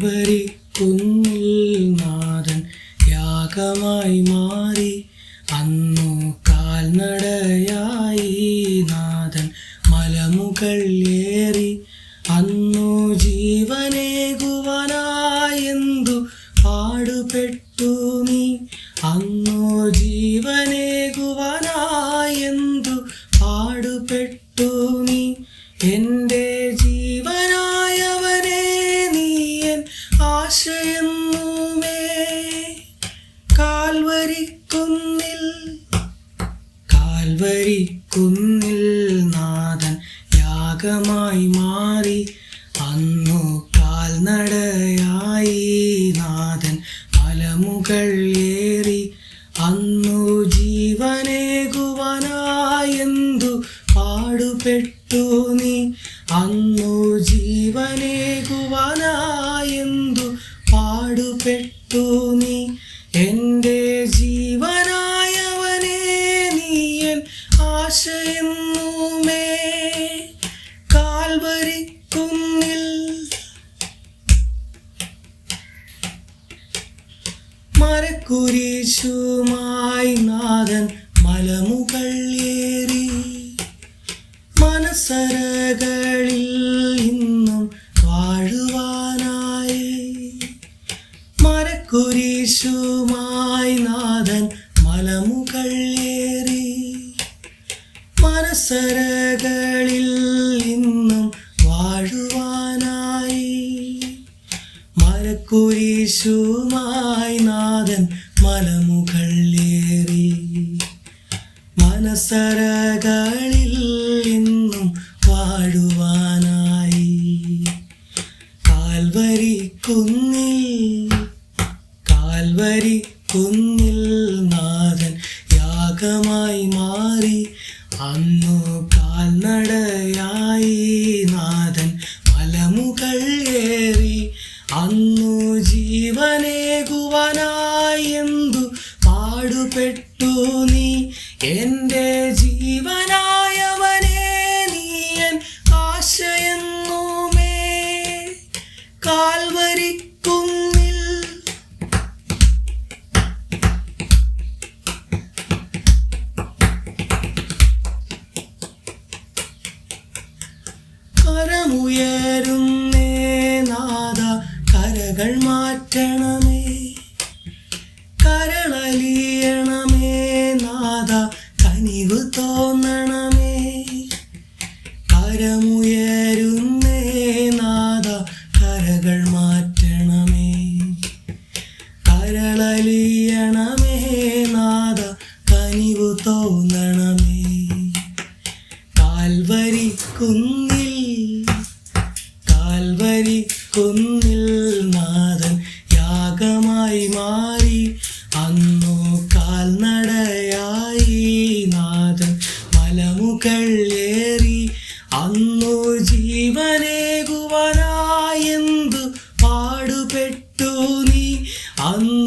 Calvary കുന്നിൽ നാഥൻ യാഗമായി മാറി. അന്നു കാൽനടയായി നാഥൻ മലമുകൾ ഏറി. അന്നു ജീവനേകുവാനായെന്തു പാടുപെട്ടു നീ. അന്നു ജീവനേകുവാനായെന്തു പാടുപെട്ടു നീ. എൻ്റെ ജീവനായവനേ നീയൻ ആശയെന്നുമേ. കാൽവരിക്കുന്നിൽ നാഥൻ യാഗമായി മാറി. അന്നു കാൽനടയായി നാഥൻ മലമുകൾ ഏറി. അന്നു ജീവനേകുവാനായെന്തു പാടുപെട്ടു നീ. അന്നു ജീവനേകുവാനായെന്തു പാടുപെട്ടു നീ. എൻ്റെ ജീവനായവനേ നീയൻ ആശയെന്നുമേ. കാൽവരിക്കുന്നിൽ മരക്കുരിശുമായി നാഥൻ മലമുകൾ ഏറി. മനസ്സറകളിൽ ഇന്നും വാഴുവാനായി. മരക്കുരിശുമായി നാഥൻ മലമുകൾ ഏറി. മനസ്സറകളിൽ ഇന്നും വാഴുവാനായി. മരക്കുരിശുമായി നാഥൻ മലമുകൾ ഏറി. മനസ്സറകളിൽ ഇന്നും വാഴുവാനായി. കാൽവരിക്കുന്നിൽ നാഥൻ യാഗമായി മാറി. അന്നു കാൽനടയായി നാഥൻ മലമുകൾ ഏറി. അന്നു ജീവനേകുവാനായെന്തു പാടുപെട്ടു നീ. എൻ്റെ ജീവനായവനേ നീയൻ ആശയെന്നുമേ. കാൽവരിക്കുന്നിൽ കരമുയരുന്നേ നാഥ കരകൾ മാറ്റണമേ. കരളലിയണമേ നാഥ കനിവ് തോന്നണമേ. കരമുയരുന്നേ നാഥ കരകൾ മാറ്റണമേ. കരളലിയണമേ നാഥ കനിവ് തോന്നണമേ. കാൽവരിക്കുന്നിൽ നാഥൻ യാഗമായി മാറി. അന്നു കാൽനടയായി നാഥൻ മലമുകൾ ഏറി. അന്നു ജീവനേകുവാനായെന്തു പാടുപെട്ടു നീ. അന്നു